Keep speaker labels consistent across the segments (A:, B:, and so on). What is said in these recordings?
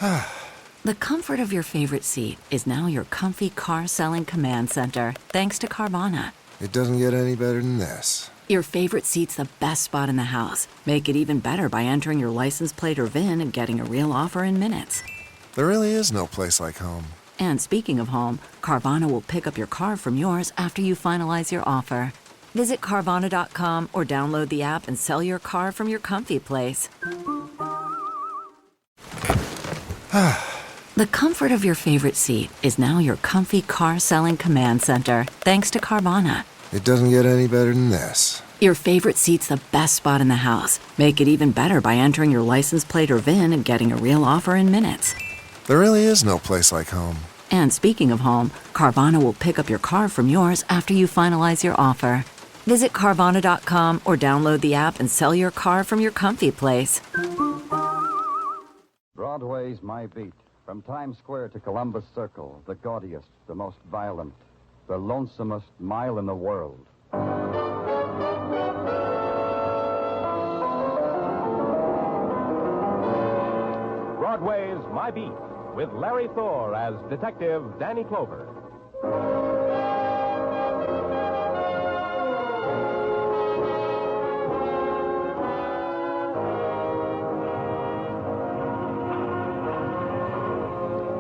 A: The comfort of your favorite seat is now your comfy car-selling command center, thanks to Carvana.
B: It doesn't get any better than this.
A: Your favorite seat's the best spot in the house. Make it even better by entering your license plate or VIN and getting a real offer in minutes.
B: There really is no place like home.
A: And speaking of home, Carvana will pick up your car from yours after you finalize your offer. Visit Carvana.com or download the app and sell your car from your comfy place. The comfort of your favorite seat is now your comfy car-selling command center, thanks to Carvana.
B: It doesn't get any better than this.
A: Your favorite seat's the best spot in the house. Make it even better by entering your license plate or VIN and getting a real offer in minutes.
B: There really is no place like home.
A: And speaking of home, Carvana will pick up your car from yours after you finalize your offer. Visit Carvana.com or download the app and sell your car from your comfy place.
C: Broadway Is My Beat. From Times Square to Columbus Circle, the gaudiest, the most violent, the lonesomest mile in the world.
D: Broadway Is My Beat, with Larry Thor as Detective Danny Clover.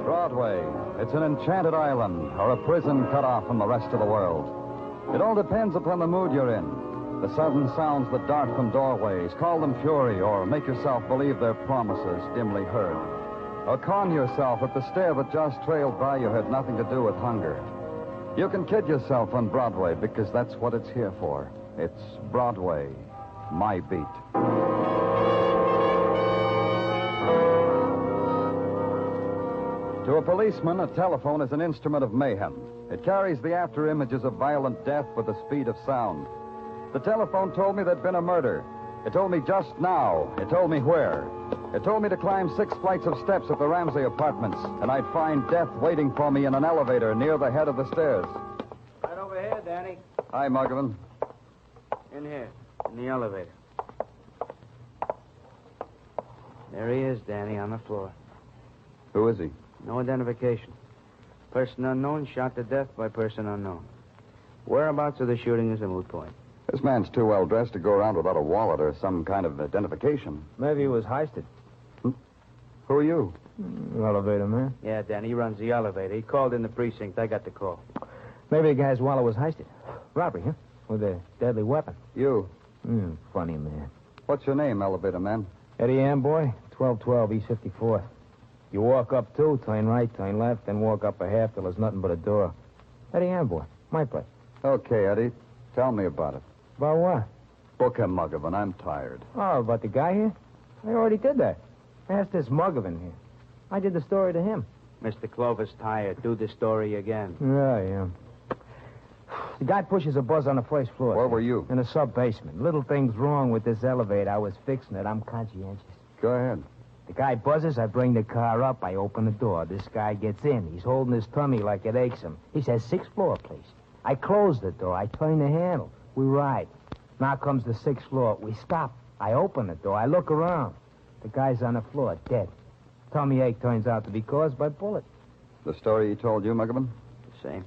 C: Broadway. It's an enchanted island or a prison cut off from the rest of the world. It all depends upon the mood you're in. The sudden sounds that dart from doorways, call them fury, or make yourself believe their promises dimly heard. Or con yourself that the stare that just trailed by you had nothing to do with hunger. You can kid yourself on Broadway because that's what it's here for. It's Broadway, My Beat. To a policeman, a telephone is an instrument of mayhem. It carries the after images of violent death with the speed of sound. The telephone told me there'd been a murder. It told me just now. It told me where. It told me to climb 6 flights of steps at the Ramsey Apartments, and I'd find death waiting for me in an elevator near the head of the stairs.
E: Right over here, Danny.
C: Hi, Muggavan.
E: In here, in the elevator. There he is, Danny, on the floor.
C: Who is he?
E: No identification. Person unknown shot to death by person unknown. Whereabouts of the shooting is a moot point.
C: This man's too well dressed to go around without a wallet or some kind of identification.
E: Maybe he was heisted.
C: Who are you?
F: Elevator man.
E: Yeah, Danny, he runs the elevator. He called in the precinct. I got the call.
F: Maybe the guy's wallet was heisted. Robbery, huh? With a deadly weapon.
C: You.
F: Funny man.
C: What's your name, elevator man?
F: Eddie Amboy, 1212 East 54th. You walk up 2, turn right, turn left, then walk up a half till there's nothing but a door. Eddie Amboy, my place.
C: Okay, Eddie. Tell me about it.
F: About what?
C: Book him, Muggavan. I'm tired.
F: Oh, about the guy here? I already did that. Ask this Muggavan here. I did the story to him.
E: Mr. Clover's tired. Do the story again.
F: Yeah, I am. The guy pushes a buzz on the first floor.
C: Where were you?
F: In the sub-basement. Little thing's wrong with this elevator. I was fixing it. I'm conscientious.
C: Go ahead.
F: The guy buzzes, I bring the car up, I open the door. This guy gets in. He's holding his tummy like it aches him. He says, 6th floor, please. I close the door. I turn the handle. We ride. Now comes the 6th floor. We stop. I open the door. I look around. The guy's on the floor, dead. Tummy ache turns out to be caused by bullet.
C: The story he told you, Muggavan?
E: The same.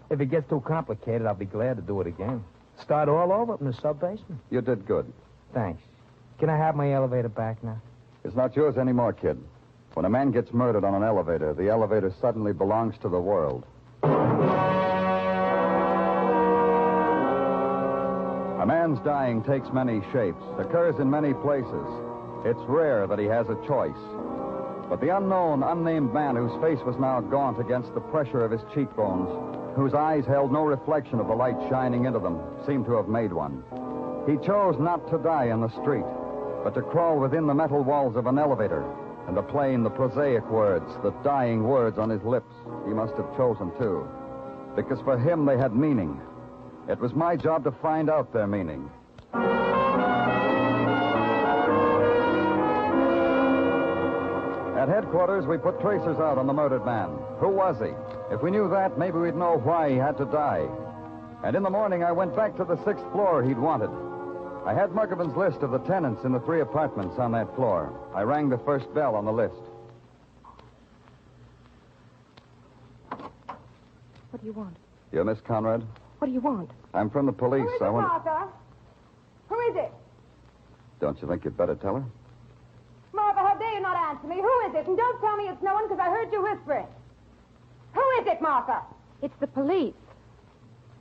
F: If it gets too complicated, I'll be glad to do it again. Start all over from the sub-basement.
C: You did good.
F: Thanks. Can I have my elevator back now?
C: It's not yours anymore, kid. When a man gets murdered on an elevator, the elevator suddenly belongs to the world. A man's dying takes many shapes, occurs in many places. It's rare that he has a choice. But the unknown, unnamed man whose face was now gaunt against the pressure of his cheekbones, whose eyes held no reflection of the light shining into them, seemed to have made one. He chose not to die in the street, but to crawl within the metal walls of an elevator and to plain the prosaic words, the dying words on his lips. He must have chosen, too, because for him they had meaning. It was my job to find out their meaning. At headquarters, we put tracers out on the murdered man. Who was he? If we knew that, maybe we'd know why he had to die. And in the morning, I went back to the 6th floor he'd wanted. I had Muggavan's list of the tenants in the 3 apartments on that floor. I rang the first bell on the list.
G: What do you want?
C: You're Miss Conrad?
G: What do you want?
C: I'm from the police.
H: Who is it, Martha? Who is it?
C: Don't you think you'd better tell her?
H: Martha, how dare you not answer me? Who is it? And don't tell me it's no one because I heard you whispering. Who is it, Martha?
G: It's the police.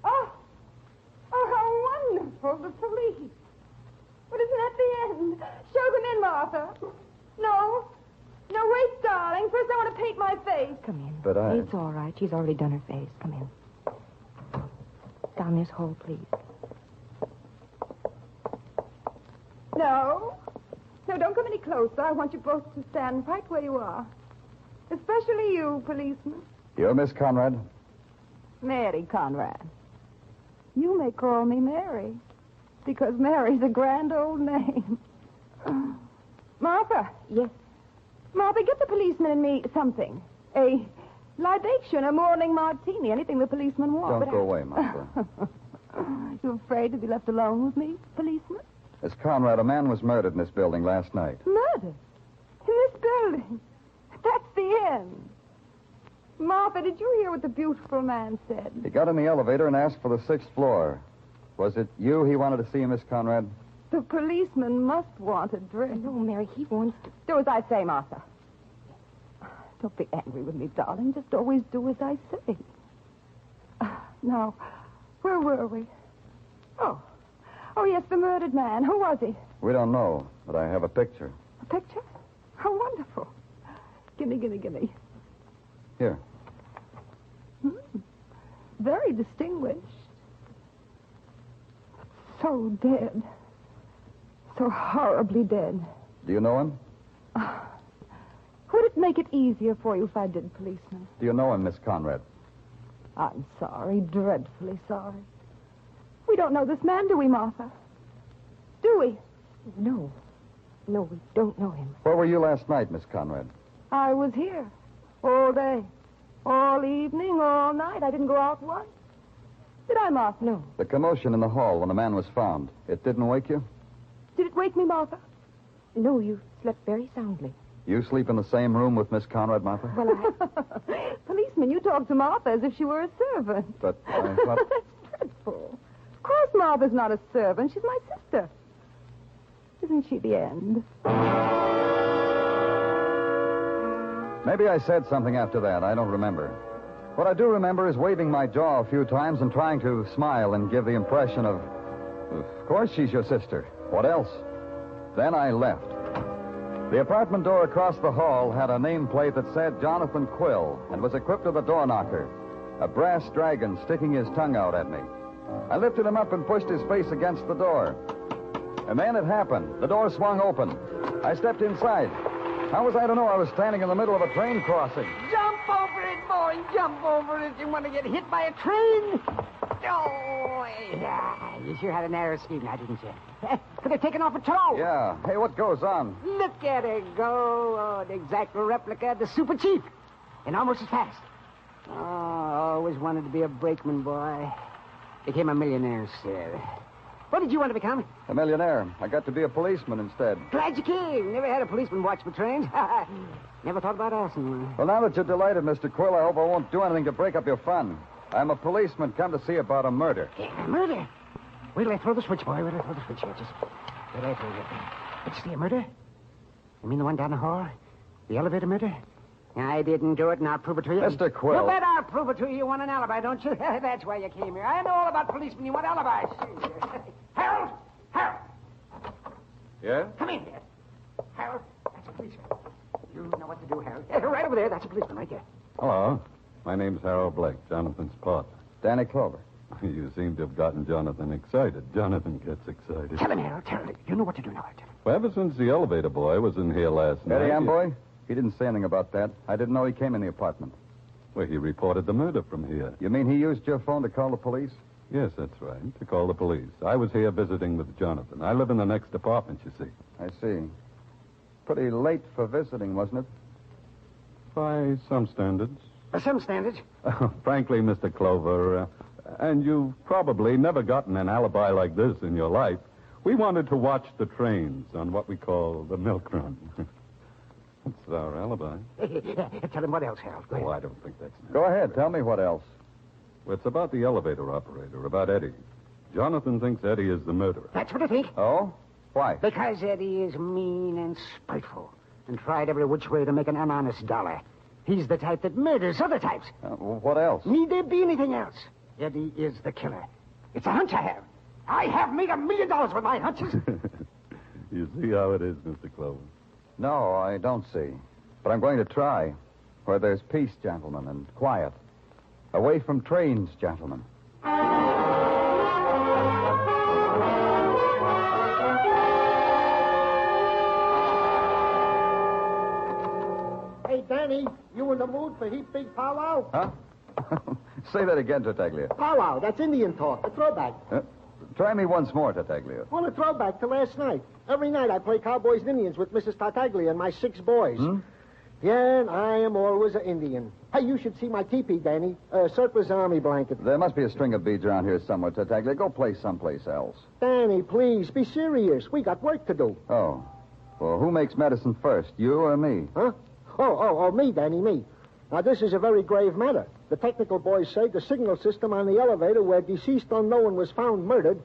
H: Oh, how wonderful, the police. But isn't that the end? Show them in, Martha. No, wait, darling. First I want to paint my face.
G: Come in.
C: But
G: It's all right. She's already done her face. Come in. Down this hole, please.
H: No, don't come any closer. I want you both to stand right where you are. Especially you, policeman.
C: You're Miss Conrad?
H: Mary Conrad. You may call me Mary, because Mary's a grand old name. Martha.
G: Yes.
H: Martha, get the policeman and me something. A libation, a morning martini, anything the policeman wants.
C: Don't go away, Martha.
H: You afraid to be left alone with me, policeman?
C: Miss Conrad, a man was murdered in this building last night.
H: Murder? In this building? That's the end. Martha, did you hear what the beautiful man said?
C: He got in the elevator and asked for the 6th floor. Was it you he wanted to see, Miss Conrad?
H: The policeman must want a drink.
G: No, Mary, he wants to...
H: Do as I say, Martha. Don't be angry with me, darling. Just always do as I say. Now, where were we? Oh, yes, the murdered man. Who was he?
C: We don't know, but I have a picture.
H: A picture? How wonderful. Gimme.
C: Here.
H: Very distinguished. So dead. So horribly dead.
C: Do you know him?
H: Would it make it easier for you if I did, policeman?
C: Do you know him, Miss Conrad?
H: I'm sorry, dreadfully sorry. We don't know this man, do we, Martha? Do we?
G: No, we don't know him.
C: Where were you last night, Miss Conrad?
H: I was here. All day. All evening, all night. I didn't go out once. Did I, Martha?
G: No.
C: The commotion in the hall when the man was found. It didn't wake you?
H: Did it wake me, Martha?
G: No, you slept very soundly.
C: You sleep in the same room with Miss Conrad, Martha?
G: Well,
H: Policeman, you talk to Martha as if she were a servant.
C: But I thought...
H: That's dreadful. Of course Martha's not a servant. She's my sister. Isn't she the end?
C: Maybe I said something after that. I don't remember. What I do remember is waving my jaw a few times and trying to smile and give the impression of course she's your sister. What else? Then I left. The apartment door across the hall had a nameplate that said Jonathan Quill and was equipped with a door knocker, a brass dragon sticking his tongue out at me. I lifted him up and pushed his face against the door. And then it happened. The door swung open. I stepped inside. How was I to know I was standing in the middle of a train crossing?
I: Jump over it, boy. Jump over it. You want to get hit by a train? Oh, yeah. You sure had a narrow squeak now, didn't you? Could have taken off a toe.
C: Yeah. Hey, what goes on?
I: Look at her go. Oh, an exact replica of the Super Chief. And almost as fast. Oh, always wanted to be a brakeman, boy. Became a millionaire instead. What did you want to become?
C: A millionaire. I got to be a policeman instead.
I: Glad you came. Never had a policeman watch for trains. Never thought about asking one.
C: Well, now that you're delighted, Mr. Quill, I hope I won't do anything to break up your fun. I'm a policeman come to see about a murder.
I: Yeah, murder? Wait till I throw the switch, boy. Wait till I throw the switch here. Just wait till I throw it. What's the murder? You mean the one down the hall? The elevator murder? I didn't do it, and I'll prove it to you.
C: Mr. Quill.
I: You bet I'll prove it to you. You want an alibi, don't you? That's why you came here. I know all about policemen. You want alibis. Harold! Harold!
C: Yeah?
I: Come in here. Harold, that's a policeman. You know what to do, Harold. Right over there. That's a policeman right there.
J: Hello. My name's Harold Blake, Jonathan's partner.
C: Danny Clover.
J: You seem to have gotten Jonathan excited. Jonathan gets excited.
I: Tell him, Harold. Tell him. You know what to do now. Tell him.
J: Well, ever since the elevator boy was in here last night...
C: Eddie Amboy? He didn't say anything about that. I didn't know he came in the apartment.
J: Well, he reported the murder from here.
C: You mean he used your phone to call the police?
J: Yes, that's right, to call the police. I was here visiting with Jonathan. I live in the next apartment, you see.
C: I see. Pretty late for visiting, wasn't it?
J: By some standards.
I: By some standards?
J: Frankly, Mr. Clover, and you've probably never gotten an alibi like this in your life, we wanted to watch the trains on what we call the milk run. That's our alibi.
I: Tell him what else, Harold. Go ahead.
J: Oh, I don't think that's necessary.
C: Go ahead. Tell me what else.
J: It's about the elevator operator, about Eddie. Jonathan thinks Eddie is the murderer.
I: That's what I think.
C: Oh? Why?
I: Because Eddie is mean and spiteful and tried every which way to make an honest dollar. He's the type that murders other types.
C: What else?
I: Need there be anything else? Eddie is the killer. It's a hunch I have. I have made $1 million with my hunches.
J: You see how it is, Mr. Clover.
C: No, I don't see. But I'm going to try. Where there's peace, gentlemen, and quiet. Away from trains, gentlemen.
K: Hey, Danny, you in the mood for heap big powwow?
C: Huh? Say that again, Tartaglia.
K: Powwow, that's Indian talk, a throwback.
C: Try me once more, Tartaglia.
K: Well, a throwback to last night. Every night I play Cowboys and Indians with Mrs. Tartaglia and my 6 boys. Yeah, and I am always an Indian. Hey, you should see my teepee, Danny. Surplus army blanket.
C: There must be a string of beads around here somewhere, Tartaglia. Go play someplace else.
K: Danny, please, be serious. We got work to do.
C: Oh. Well, who makes medicine first, you or me?
K: Huh? Oh, me, Danny, me. Now, this is a very grave matter. The technical boys say the signal system on the elevator where deceased unknown was found murdered.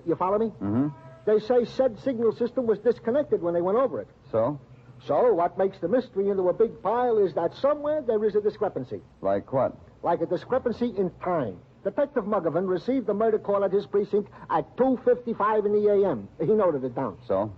K: You follow me?
C: Mm-hmm.
K: They say said signal system was disconnected when they went over it.
C: So?
K: So, what makes the mystery into a big pile is that somewhere there is a discrepancy.
C: Like what?
K: Like a discrepancy in time. Detective Muggovan received the murder call at his precinct at 2:55 in the a.m. He noted it down.
C: So?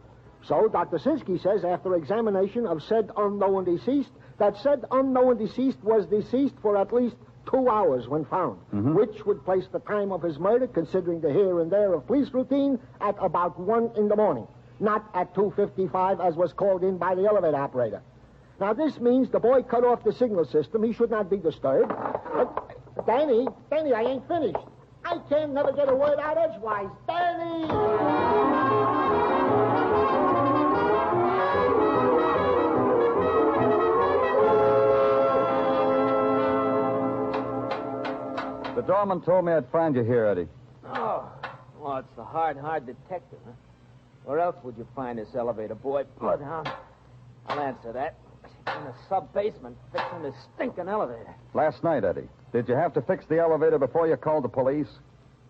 K: So, Dr. Sinsky says, after examination of said unknown deceased, that said unknown deceased was deceased for at least 2 hours when found, which would place the time of his murder, considering the here and there of police routine, at about 1 in the morning, not at 2:55 as was called in by the elevator operator. Now, this means the boy cut off the signal system. He should not be disturbed. Danny, I ain't finished. I can't never get a word out edgewise. Danny!
C: The doorman told me I'd find you here, Eddie.
F: Oh, well, it's the hard detective, huh? Where else would you find this elevator boy? Bloodhound. I'll answer that. In the sub-basement, fixing this stinking elevator.
C: Last night, Eddie. Did you have to fix the elevator before you called the police?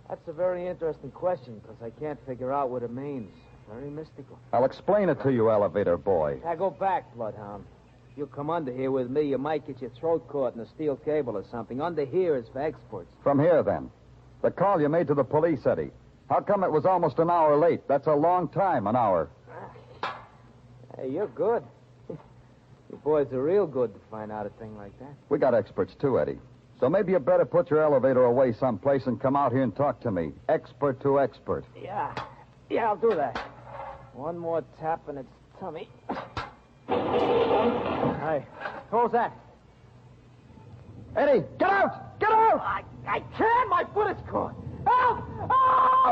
F: That's a very interesting question, because I can't figure out what it means. Very mystical.
C: I'll explain it to you, elevator boy.
F: Now, go back, Bloodhound. If you come under here with me, you might get your throat caught in a steel cable or something. Under here is for experts.
C: From here, then. The call you made to the police, Eddie. How come it was almost an hour late? That's a long time, an hour.
F: Hey, you're good. You boys are real good to find out a thing like that.
C: We got experts, too, Eddie. So maybe you better put your elevator away someplace and come out here and talk to me. Expert to expert.
F: Yeah, I'll do that. One more tap in its tummy. Hey, who's that?
K: Eddie, get out! Get out!
F: I can't! My foot is caught! Help! Oh!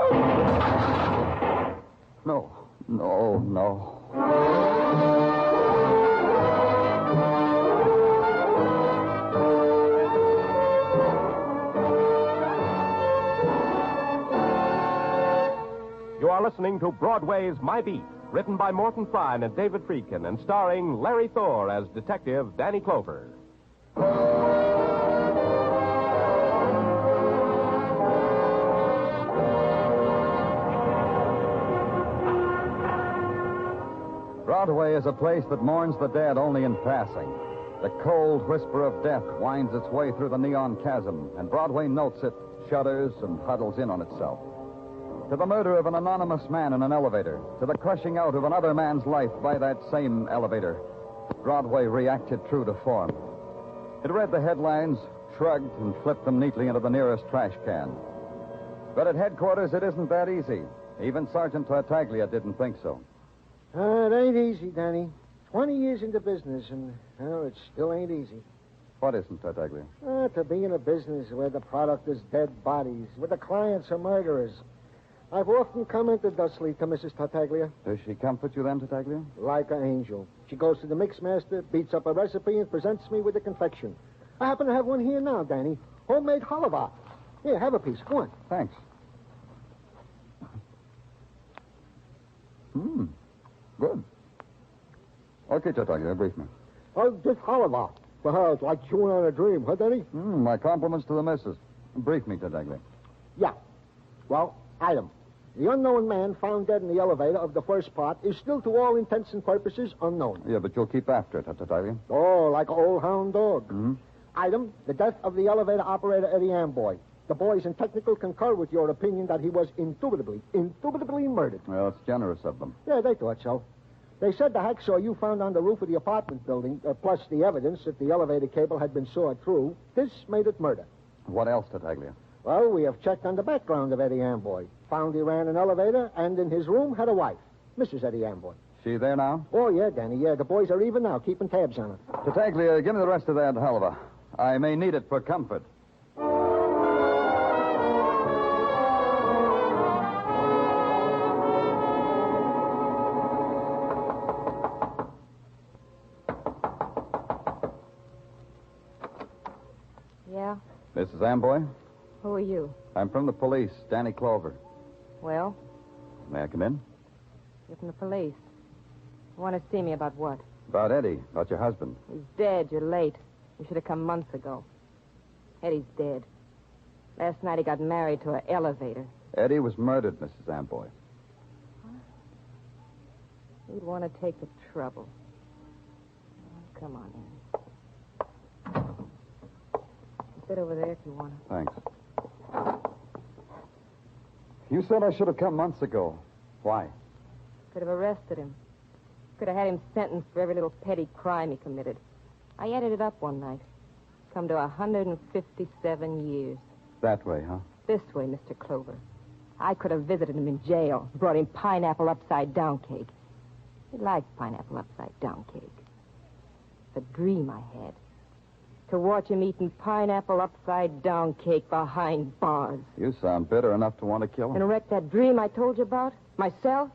C: No.
D: You are listening to Broadway's My Beat, written by Morton Fine and David Friedkin, and starring Larry Thor as Detective Danny Clover.
C: Broadway is a place that mourns the dead only in passing. The cold whisper of death winds its way through the neon chasm, and Broadway notes it, shudders, and huddles in on itself. To the murder of an anonymous man in an elevator, to the crushing out of another man's life by that same elevator, Broadway reacted true to form. It read the headlines, shrugged, and flipped them neatly into the nearest trash can. But at headquarters, it isn't that easy. Even Sergeant Tartaglia didn't think so.
K: It ain't easy, Danny. 20 years into business, and, well, it still ain't easy.
C: What isn't, Tartaglia?
K: To be in a business where the product is dead bodies, where the clients are murderers. I've often commented thusly to Mrs. Tartaglia.
C: Does she comfort you then, Tartaglia?
K: Like an angel. She goes to the mixmaster, beats up a recipe, and presents me with a confection. I happen to have one here now, Danny. Homemade halva. Here, have a piece. Go on.
C: Thanks. Good. Okay, Tartaglia, brief me.
K: Oh, just halva. For her, it's like chewing on a dream, huh, Danny?
C: My compliments to the missus. Brief me, Detective.
K: Yeah. Well, item. The unknown man found dead in the elevator of the first part is still, to all intents and purposes, unknown.
C: Yeah, but you'll keep after it, Detective.
K: Oh, like an old hound dog.
C: Mm-hmm.
K: Item, the death of the elevator operator, Eddie Amboy. The boys in technical concur with your opinion that he was indubitably murdered.
C: Well, it's generous of them.
K: Yeah, they thought so. They said the hacksaw you found on the roof of the apartment building, plus the evidence that the elevator cable had been sawed through, this made it murder.
C: What else, Detective?
K: Well, we have checked on the background of Eddie Amboy. Found he ran an elevator, and in his room had a wife, Mrs. Eddie Amboy.
C: She there now?
K: Oh, yeah, Danny, yeah. The boys are even now, keeping tabs on her.
C: Detective, give me the rest of that halva. I may need it for comfort.
G: Yeah?
C: Mrs. Amboy?
G: Who are you?
C: I'm from the police, Danny Clover.
G: Well,
C: May I come in?
G: you're from the police. You want to see me about what?
C: About Eddie, about your husband.
G: He's dead. You're late. You should have come months ago. Eddie's dead. Last night he got married to an elevator.
C: Eddie was murdered, Mrs. Amboy.
G: You'd want to take the trouble. Oh, come on in. Sit over there if you want to.
C: Thanks. You said I should have come months ago. Why?
G: Could have arrested him. Could have had him sentenced for every little petty crime he committed. I added it up one night. Come to 157 years.
C: That way, huh?
G: This way, Mr. Clover. I could have visited him in jail, brought him pineapple upside-down cake. He liked pineapple upside-down cake. It's a dream I had. To watch him eating pineapple upside-down cake behind bars.
C: You sound bitter enough to want to kill him.
G: And wreck that dream I told you about? Myself?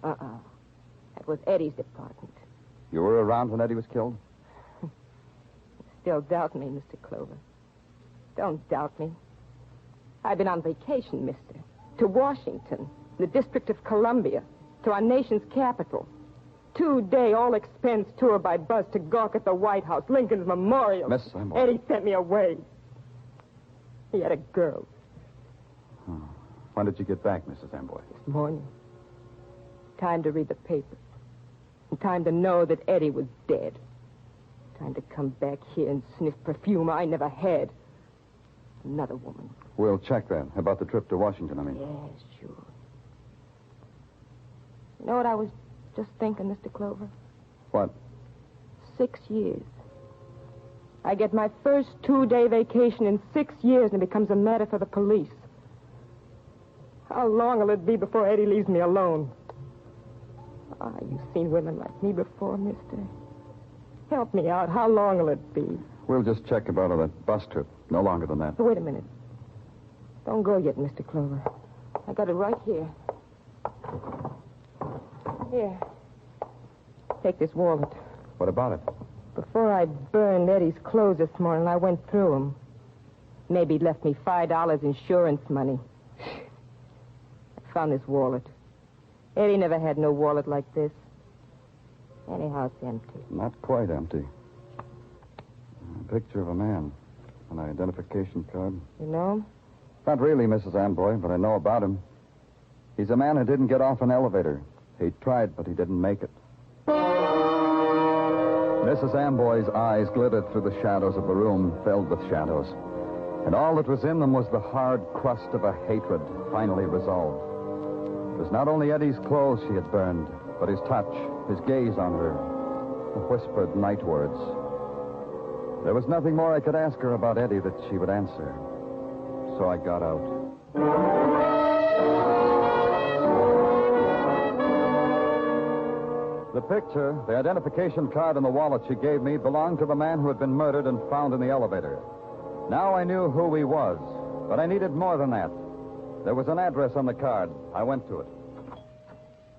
G: That was Eddie's department.
C: You were around when Eddie was killed?
G: Still doubt me, Mr. Clover. Don't doubt me. I've been on vacation, mister. To Washington, the District of Columbia, to our nation's capital. 2-day all-expense tour by bus to gawk at the White House, Lincoln's Memorial.
C: Miss Amboy.
G: Eddie sent me away. He had a girl.
C: Oh. When did you get back, Mrs. Amboy?
G: This morning. Time to read the papers. And time to know that Eddie was dead. Time to come back here and sniff perfume I never had. Another woman.
C: We'll check that. About the trip to Washington, I mean.
G: Yes, sure. You know what I was just thinking, Mr. Clover?
C: What?
G: 6 years. I get my first 2-day vacation in 6 years, and it becomes a matter for the police. How long will it be before Eddie leaves me alone? You've seen women like me before, mister. Help me out. How long will it be?
C: We'll just check about that bus trip. No longer than that.
G: Wait a minute. Don't go yet, Mr. Clover. I got it right here. Here. Take this wallet.
C: What about it?
G: Before I burned Eddie's clothes this morning, I went through them. Maybe he left me $5 insurance money. I found this wallet. Eddie never had no wallet like this. Anyhow, it's empty.
C: Not quite empty. A picture of a man. An identification card.
G: You know him?
C: Not really, Mrs. Amboy, but I know about him. He's a man who didn't get off an elevator. He tried, but he didn't make it. Mrs. Amboy's eyes glittered through the shadows of the room filled with shadows. And all that was in them was the hard crust of a hatred finally resolved. It was not only Eddie's clothes she had burned, but his touch, his gaze on her, the whispered night words. There was nothing more I could ask her about Eddie that she would answer. So I got out. The picture, the identification card, and the wallet she gave me belonged to the man who had been murdered and found in the elevator. Now I knew who he was, but I needed more than that. There was an address on the card. I went to it.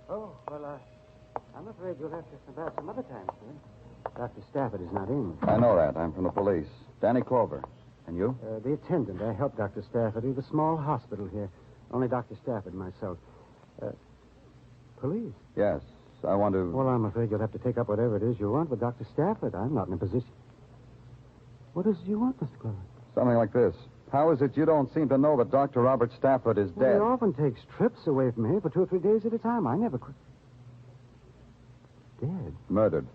I: Oh, well, I'm afraid you'll have to come back some other time, sir. Dr. Stafford is not in.
C: I know that. I'm from the police. Danny Clover. And you?
I: The attendant. I helped Dr. Stafford. We have a small hospital here. Only Dr. Stafford and myself. Police?
C: Yes. I want to...
I: Well, I'm afraid you'll have to take up whatever it is you want with Dr. Stafford. I'm not in a position... What is it you want, Mr. Clover?
C: Something like this. How is it you don't seem to know that Dr. Robert Stafford is dead?
I: He often takes trips away from here for 2 or 3 days at a time. I never could. Dead?
C: Murdered.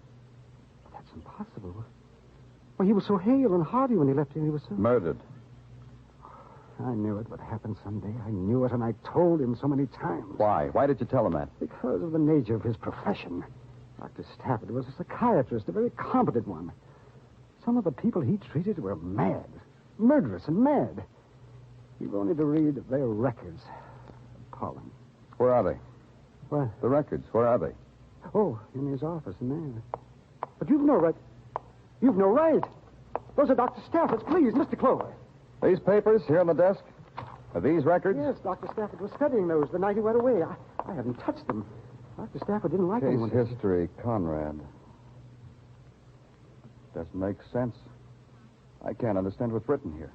I: That's impossible. Well, he was so hale and hearty when he left here. He was so...
C: Murdered.
I: I knew it would happen someday. I knew it, and I told him so many times.
C: Why? Why did you tell him that?
I: Because of the nature of his profession. Dr. Stafford was a psychiatrist, a very competent one. Some of the people he treated were mad. Murderous and mad. You've only to read their records. Appalling.
C: Where are they?
I: What?
C: The records, where are they?
I: Oh, in his office in there. But you've no right. You've no right. Those are Dr. Stafford's. Please, Mr. Clover.
C: These papers here on the desk? Are these records?
I: Yes, Dr. Stafford was studying those the night he went away. I haven't touched them. Dr. Stafford didn't like
C: Case
I: anyone.
C: history, Conrad. Doesn't make sense. I can't understand what's written here.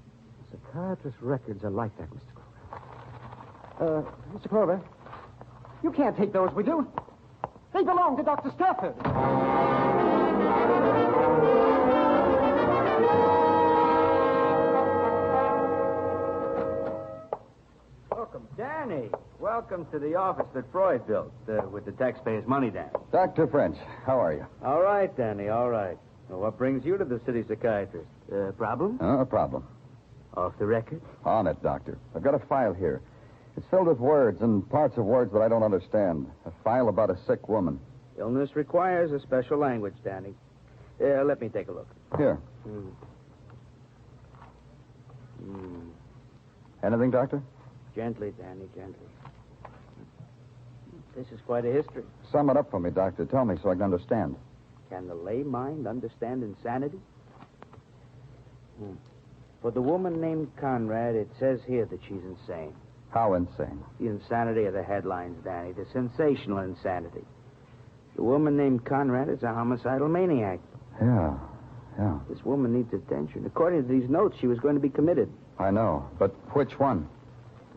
I: Psychiatrist records are like that, Mr. Clover. Mr. Clover, you can't take those with you. They belong to Dr. Stafford.
E: Welcome, Danny. Welcome to the office that Freud built with the taxpayers' money, Danny.
C: Dr. French, how are you?
E: All right, Danny, all right. Well, what brings you to the city psychiatrist? Problem?
C: A problem.
E: Off the record?
C: On it, Doctor. I've got a file here. It's filled with words and parts of words that I don't understand. A file about a sick woman.
E: Illness requires a special language, Danny. Let me take a look.
C: Here. Anything, Doctor?
E: Gently, Danny, gently. This is quite a history.
C: Sum it up for me, Doctor. Tell me so I can understand.
E: Can the lay mind understand insanity? For the woman named Conrad, it says here that she's insane.
C: How insane?
E: The insanity of the headlines, Danny. The sensational insanity. The woman named Conrad is a homicidal maniac.
C: Yeah.
E: This woman needs attention. According to these notes, she was going to be committed.
C: I know, but which one?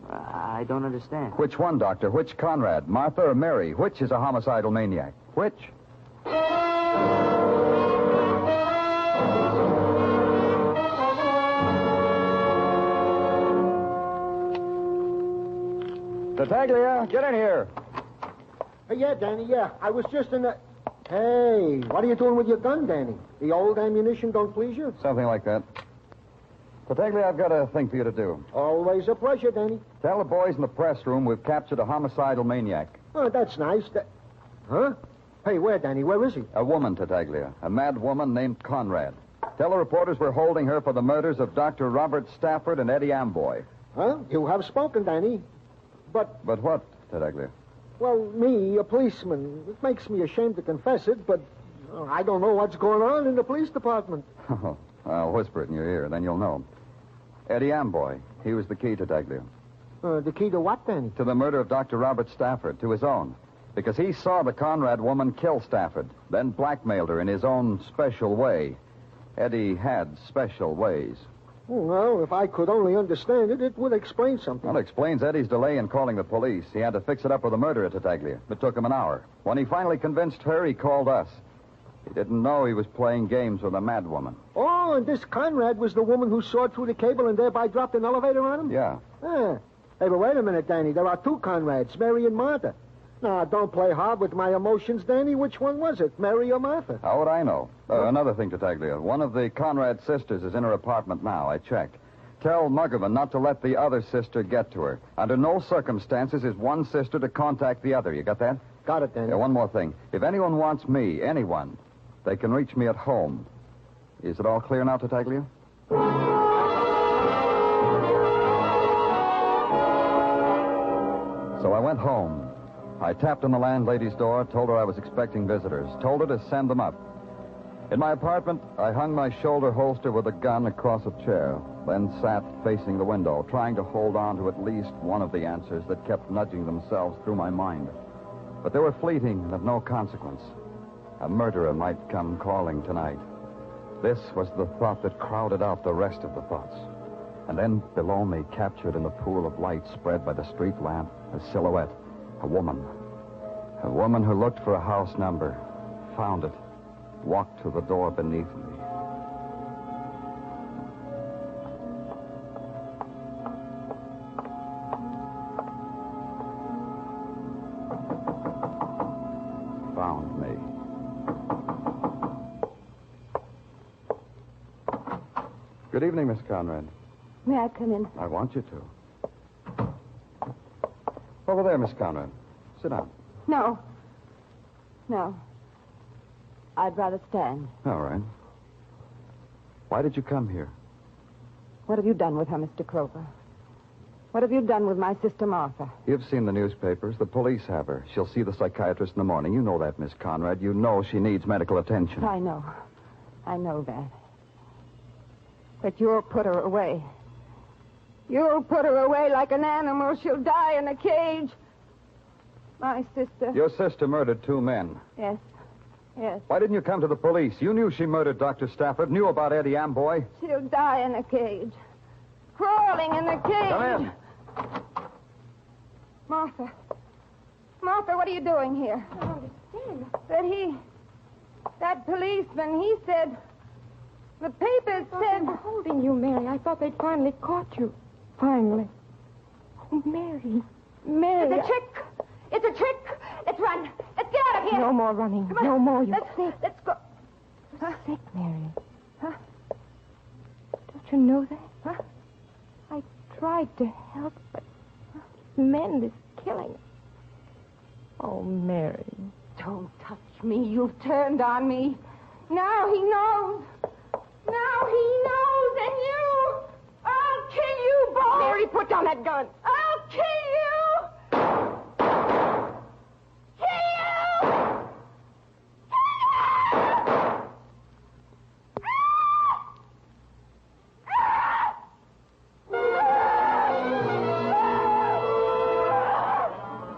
E: I don't understand.
C: Which one, Doctor? Which Conrad? Martha or Mary? Which is a homicidal maniac? Which? Tartaglia, get in here.
K: Yeah, Danny, yeah. I was just in the... Hey, what are you doing with your gun, Danny? The old ammunition don't please you?
C: Something like that. Tartaglia, I've got a thing for you to do.
K: Always a pleasure, Danny.
C: Tell the boys in the press room we've captured a homicidal maniac.
K: Oh, that's nice. Huh? Hey, where, Danny? Where is he?
C: A woman, Tartaglia. A mad woman named Conrad. Tell the reporters we're holding her for the murders of Dr. Robert Stafford and Eddie Amboy.
K: Huh? You have spoken, Danny. But
C: what, Tartaglia?
K: Well, me, a policeman. It makes me ashamed to confess it, but I don't know what's going on in the police department.
C: Oh, I'll whisper it in your ear, then you'll know. Eddie Amboy. He was the key, Tartaglia.
K: The key to what, Danny?
C: To the murder of Dr. Robert Stafford, to his own. Because he saw the Conrad woman kill Stafford, then blackmailed her in his own special way. Eddie had special ways.
K: Well, if I could only understand it, it would explain something.
C: Well, it explains Eddie's delay in calling the police. He had to fix it up with the murderer, Tartaglia. It took him an hour. When he finally convinced her, he called us. He didn't know he was playing games with a mad woman.
K: Oh, and this Conrad was the woman who sawed through the cable and thereby dropped an elevator on him?
C: Yeah.
K: Hey, but wait a minute, Danny. There are two Conrads, Mary and Martha. Now, don't play hard with my emotions, Danny. Which one was it, Mary or Martha?
C: How would I know? Another thing, Tartaglia. One of the Conrad sisters is in her apartment now. I checked. Tell Muggerman not to let the other sister get to her. Under no circumstances is one sister to contact the other. You got that?
K: Got it, Danny.
C: Yeah, one more thing. If anyone wants me, anyone, they can reach me at home. Is it all clear now, Tartaglia? So I went home. I tapped on the landlady's door, told her I was expecting visitors, told her to send them up. In my apartment, I hung my shoulder holster with a gun across a chair, then sat facing the window, trying to hold on to at least one of the answers that kept nudging themselves through my mind. But they were fleeting and of no consequence. A murderer might come calling tonight. This was the thought that crowded out the rest of the thoughts. And then below me, captured in the pool of light spread by the street lamp, a silhouette. A woman. A woman who looked for a house number, found it, walked to the door beneath me. Good evening, Miss Conrad.
H: May I come in?
C: I want you to. Over there, Miss Conrad. Sit down.
H: No. No. I'd rather stand.
C: All right. Why did you come here?
H: What have you done with her, Mr. Clover? What have you done with my sister Martha?
C: You've seen the newspapers. The police have her. She'll see the psychiatrist in the morning. You know that, Miss Conrad. You know she needs medical attention.
H: I know. I know that. But you'll put her away. You'll put her away like an animal. She'll die in a cage. My sister.
C: Your sister murdered 2 men.
H: Yes. Yes.
C: Why didn't you come to the police? You knew she murdered Dr. Stafford, knew about Eddie Amboy.
H: She'll die in a cage. Crawling in a cage.
C: Come in.
H: Martha. Martha, what are you doing here? I don't understand. That policeman, he said... The papers said...
G: They were holding you, Mary. I thought they'd finally caught you. Finally. Oh, Mary. Mary.
H: It's a trick. It's a trick. Let's run. Let's get out of here.
G: No more running.
H: Come on.
G: No more. You're sick.
H: Let's go.
G: You're sick, Mary. Huh? Don't you know that?
H: Huh?
G: I tried to help, but this man is killing. Oh, Mary.
H: Don't touch me. You've turned on me. Now he knows. Now he knows, and you... I'll kill you both.
G: Mary, put down that gun.
H: I'll kill you.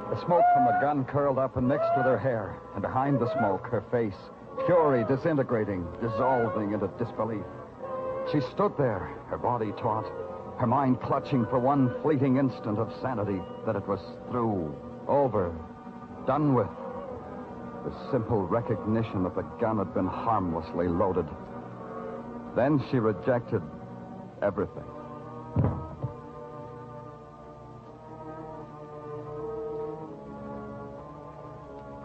C: The smoke from the gun curled up and mixed with her hair, and behind the smoke, her face, fury disintegrating, dissolving into disbelief. She stood there, her body taut, her mind clutching for one fleeting instant of sanity that it was through, over, done with. The simple recognition that the gun had been harmlessly loaded. Then she rejected everything.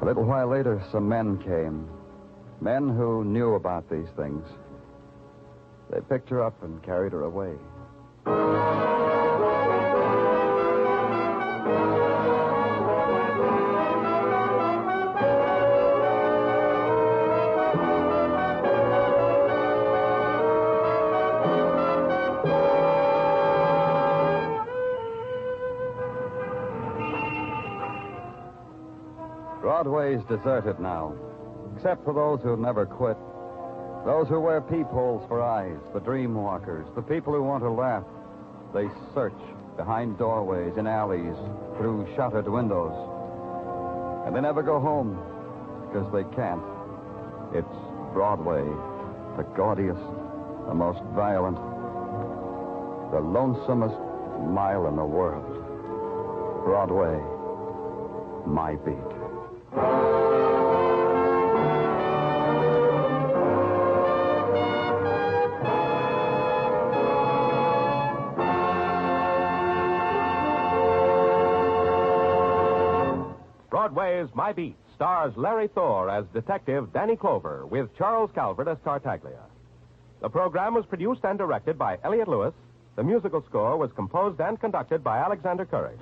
C: A little while later, some men came. Men who knew about these things. They picked her up and carried her away. Broadway's deserted now, except for those who never quit. Those who wear peepholes for eyes, the dream walkers, the people who want to laugh. They search behind doorways, in alleys, through shuttered windows. And they never go home, because they can't. It's Broadway, the gaudiest, the most violent, the lonesomest mile in the world. Broadway, my beat.
D: Broadway Is My Beat stars Larry Thor as Detective Danny Clover with Charles Calvert as Tartaglia. The program was produced and directed by Elliott Lewis. The musical score was composed and conducted by Alexander Courage.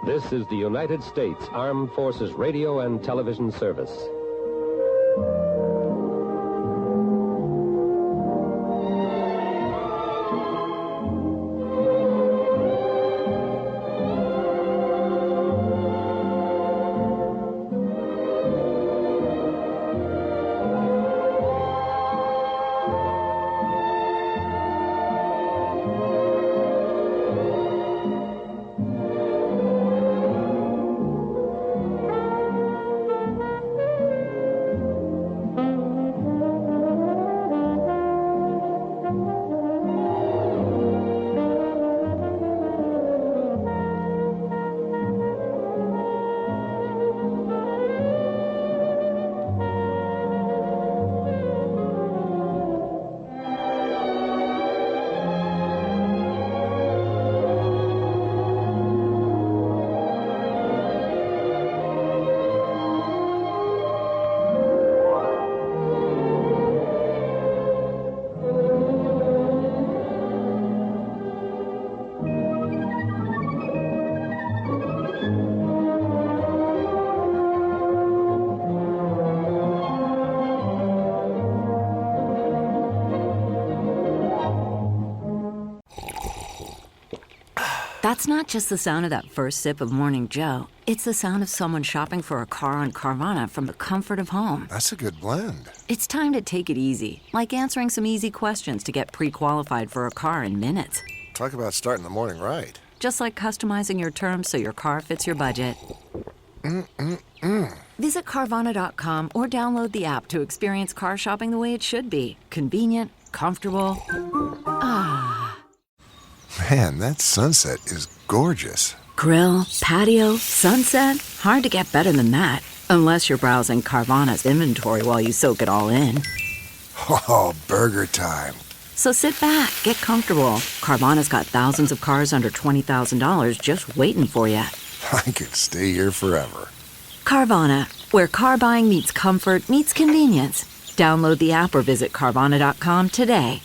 L: This is the United States Armed Forces Radio and Television Service.
A: That's not just the sound of that first sip of Morning Joe. It's the sound of someone shopping for a car on Carvana from the comfort of home.
B: That's a good blend.
A: It's time to take it easy, like answering some easy questions to get pre-qualified for a car in minutes.
B: Talk about starting the morning right.
A: Just like customizing your terms so your car fits your budget. Visit Carvana.com or download the app to experience car shopping the way it should be. Convenient, comfortable. Ah.
B: Man, that sunset is gorgeous.
A: Grill, patio, sunset. Hard to get better than that. Unless you're browsing Carvana's inventory while you soak it all in.
B: Oh, burger time.
A: So sit back, get comfortable. Carvana's got thousands of cars under $20,000 just waiting for you.
B: I could stay here forever.
A: Carvana, where car buying meets comfort meets convenience. Download the app or visit Carvana.com today.